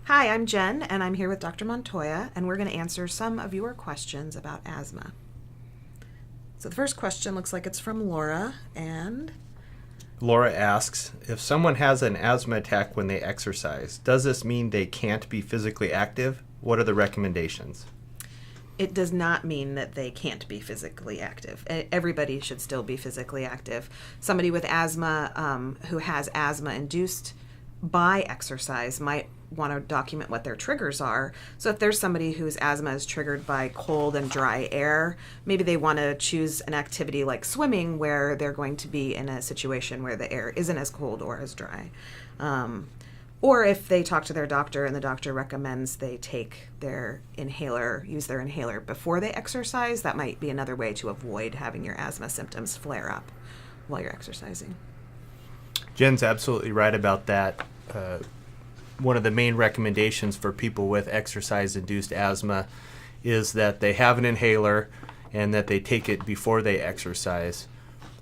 Hi, I'm Jen, and I'm here with Dr. Montoya, and we're going to answer some of your questions about asthma. So the first question looks like it's from Laura, and Laura asks, if someone has an asthma attack when they exercise, does this mean they can't be physically active? What are the recommendations? it does not mean that they can't be physically active. Everybody should still be physically active. Somebody with asthma who has asthma induced by exercise might want to document what their triggers are. So if there's somebody whose asthma is triggered by cold and dry air, maybe they want to choose an activity like swimming where they're going to be in a situation where the air isn't as cold or as dry. Or if they talk to their doctor and the doctor recommends they take their inhaler, use their inhaler before they exercise, that might be another way to avoid having your asthma symptoms flare up while you're exercising. Jen's absolutely right about that. One of the main recommendations for people with exercise-induced asthma is that they have an inhaler and that they take it before they exercise.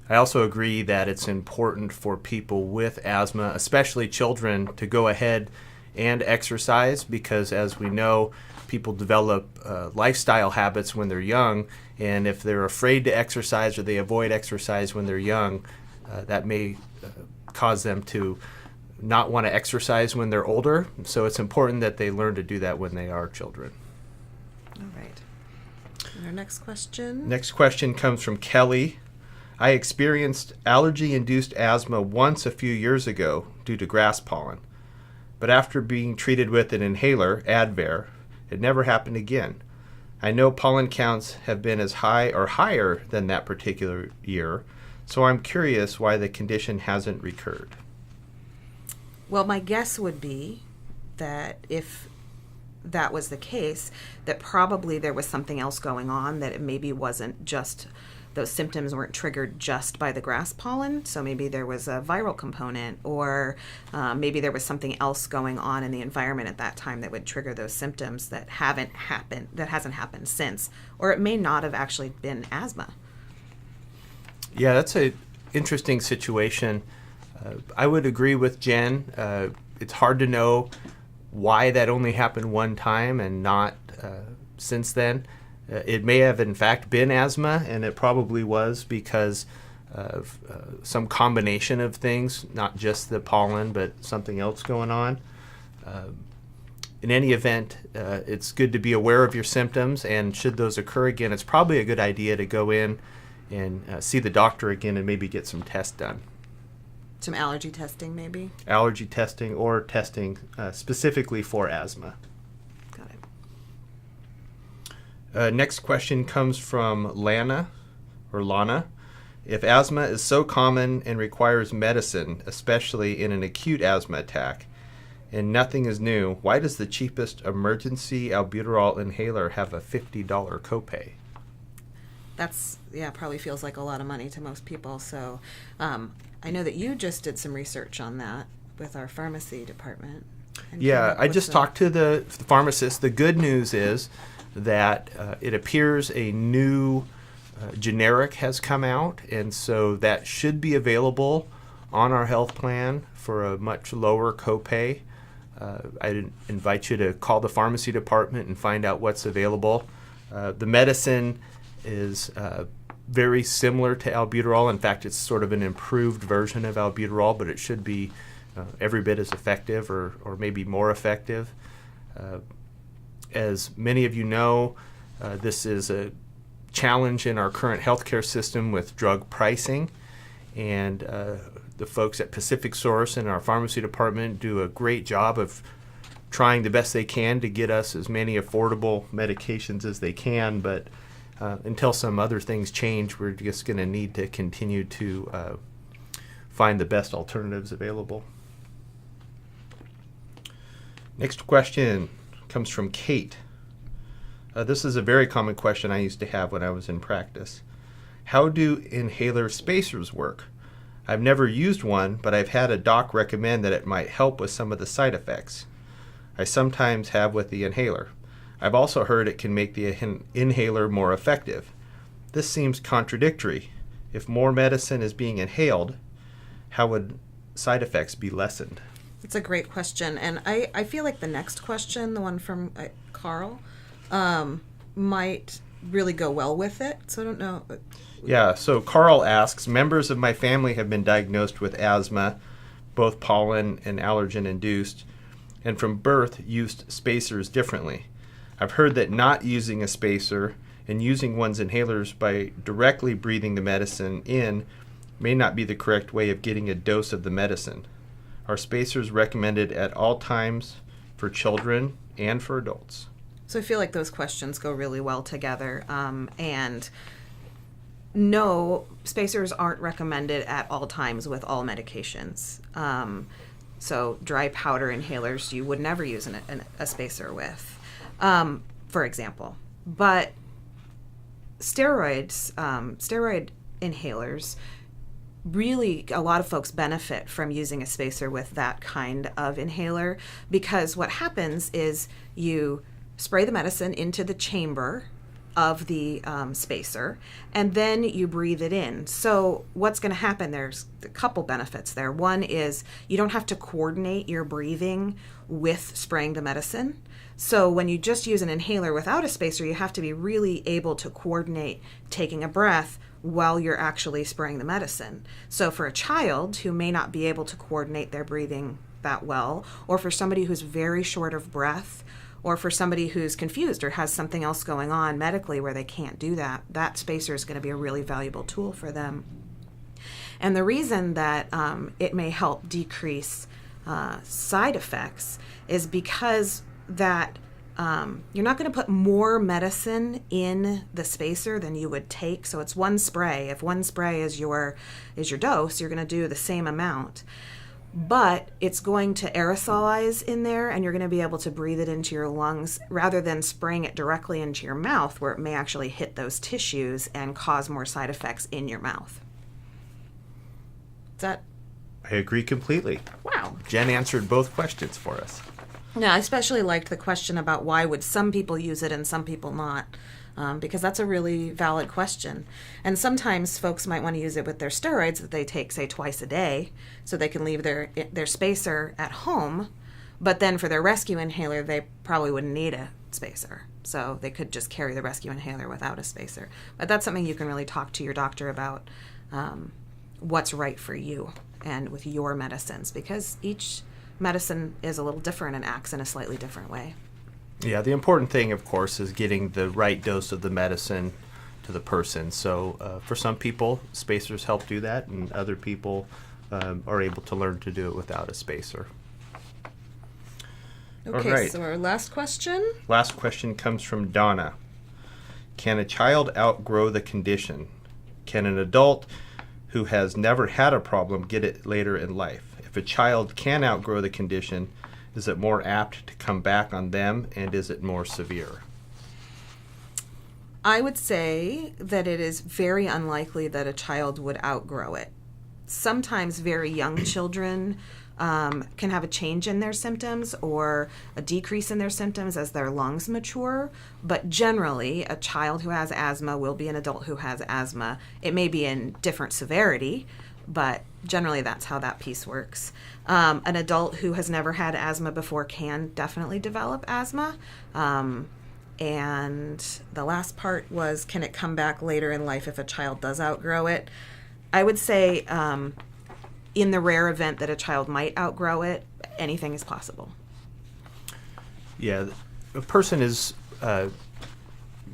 I also agree that it's important for people with asthma, especially children, to go ahead and exercise because, as we know, people develop lifestyle habits when they're young, and if they're afraid to exercise or they avoid exercise when they're young, that may cause them to not want to exercise when they're older. So it's important that they learn to do that when they are children. All right. And our next question. Next question comes from Kelly. I experienced allergy-induced asthma once a few years ago due to grass pollen, but after being treated with an inhaler, Advair, it never happened again. I know pollen counts have been as high or higher than that particular year, so I'm curious why the condition hasn't recurred. Well, my guess would be that if that was the case, that probably there was something else going on, that it maybe wasn't just, those symptoms weren't triggered just by the grass pollen. So maybe there was a viral component, or maybe there was something else going on in the environment at that time that would trigger those symptoms that hasn't happened since, or it may not have actually been asthma. Yeah, that's an interesting situation. I would agree with Jen. It's hard to know why that only happened one time and not since then. It may have in fact been asthma, and it probably was because of some combination of things, not just the pollen, but something else going on. In any event, it's good to be aware of your symptoms, and should those occur again, it's probably a good idea to go in and see the doctor again and maybe get some tests done. Some allergy testing, maybe? Allergy testing or testing specifically for asthma. Got it. Next question comes from Lana. If asthma is so common and requires medicine, especially in an acute asthma attack, and nothing is new, why does the cheapest emergency albuterol inhaler have a $50 copay? That's, probably feels like a lot of money to most people. So I know that you just did some research on that with our pharmacy department. Yeah, I just talked to the pharmacist. The good news is that it appears a new generic has come out, and so that should be available on our health plan for a much lower copay. I invite you to call the pharmacy department and find out what's available. The medicine is very similar to albuterol. In fact, it's sort of an improved version of albuterol, but it should be every bit as effective or maybe more effective. As many of you know, this is a challenge in our current healthcare system with drug pricing, and the folks at PacificSource and our pharmacy department do a great job of trying the best they can to get us as many affordable medications as they can, but until some other things change, we're just going to need to continue to find the best alternatives available. Next question comes from Kate. This is a very common question I used to have when I was in practice. How do inhaler spacers work? I've never used one, but I've had a doc recommend that it might help with some of the side effects I sometimes have with the inhaler. I've also heard it can make the inhaler more effective. This seems contradictory. If more medicine is being inhaled, how would side effects be lessened? It's a great question. And I feel like the next question, the one from Carl, might really go well with it. So I don't know. Yeah, so Carl asks, members of my family have been diagnosed with asthma, both pollen and allergen-induced, and from birth used spacers differently. I've heard that not using a spacer and using one's inhalers by directly breathing the medicine in may not be the correct way of getting a dose of the medicine. Are spacers recommended at all times for children and for adults? So I feel like those questions go really well together. And no, spacers aren't recommended at all times with all medications. So dry powder inhalers you would never use a spacer with, for example. But steroid inhalers, really a lot of folks benefit from using a spacer with that kind of inhaler, because what happens is you spray the medicine into the chamber of the spacer, and then you breathe it in. So what's going to happen, there's a couple benefits there. One is you don't have to coordinate your breathing with spraying the medicine. So when you just use an inhaler without a spacer, you have to be really able to coordinate taking a breath while you're actually spraying the medicine. So for a child who may not be able to coordinate their breathing that well, or for somebody who's very short of breath, or for somebody who's confused or has something else going on medically where they can't do that, that spacer is going to be a really valuable tool for them. And the reason that it may help decrease side effects is because that you're not going to put more medicine in the spacer than you would take. So it's one spray. If one spray is your dose, you're going to do the same amount. But it's going to aerosolize in there, and you're going to be able to breathe it into your lungs rather than spraying it directly into your mouth, where it may actually hit those tissues and cause more side effects in your mouth. Is that? I agree completely. Wow. Jen answered both questions for us. Yeah, I especially liked the question about why would some people use it and some people not, because that's a really valid question. And sometimes folks might want to use it with their steroids that they take, say, twice a day, so they can leave their spacer at home. But then for their rescue inhaler, they probably wouldn't need a spacer. So they could just carry the rescue inhaler without a spacer. But that's something you can really talk to your doctor about, what's right for you and with your medicines, because each medicine is a little different and acts in a slightly different way. Yeah, the important thing, of course, is getting the right dose of the medicine to the person. So for some people, spacers help do that, and other people are able to learn to do it without a spacer. Okay, right. So our last question. Last question comes from Donna. Can a child outgrow the condition? Can an adult who has never had a problem get it later in life? If a child can outgrow the condition, is it more apt to come back on them, and is it more severe? I would say that it is very unlikely that a child would outgrow it. Sometimes very young children can have a change in their symptoms or a decrease in their symptoms as their lungs mature, but generally a child who has asthma will be an adult who has asthma. It may be in different severity, but generally that's how that piece works. An adult who has never had asthma before can definitely develop asthma. And the last part was, can it come back later in life if a child does outgrow it? I would say in the rare event that a child might outgrow it, anything is possible. Yeah, a person is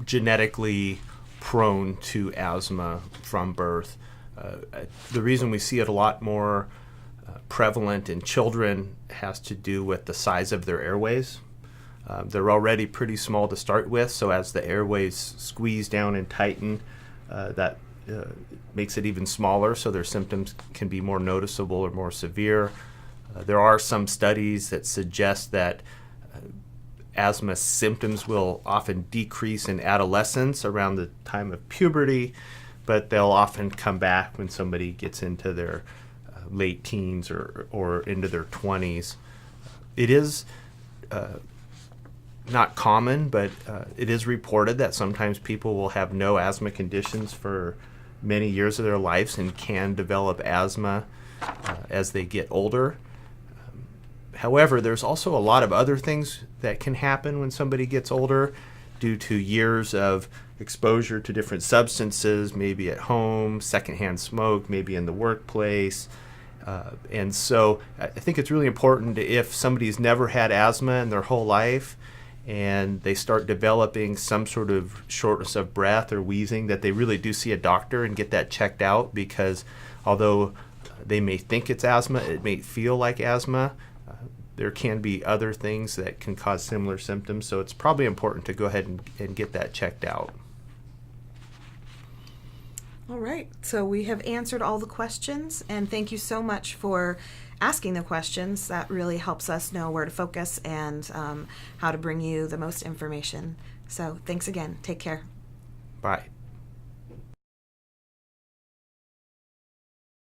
genetically prone to asthma from birth. The reason we see it a lot more prevalent in children has to do with the size of their airways. They're already pretty small to start with, so as the airways squeeze down and tighten, that makes it even smaller, so their symptoms can be more noticeable or more severe. There are some studies that suggest that asthma symptoms will often decrease in adolescence around the time of puberty, but they'll often come back when somebody gets into their late teens or into their 20s. It is not common, but it is reported that sometimes people will have no asthma conditions for many years of their lives and can develop asthma as they get older. However, there's also a lot of other things that can happen when somebody gets older due to years of exposure to different substances, maybe at home, secondhand smoke, maybe in the workplace. And so I think it's really important if somebody's never had asthma in their whole life and they start developing some sort of shortness of breath or wheezing, that they really do see a doctor and get that checked out, because although they may think it's asthma, it may feel like asthma. There can be other things that can cause similar symptoms, so it's probably important to go ahead and get that checked out. All right, so we have answered all the questions, and thank you so much for asking the questions. That really helps us know where to focus and how to bring you the most information. So thanks again. Take care. Bye.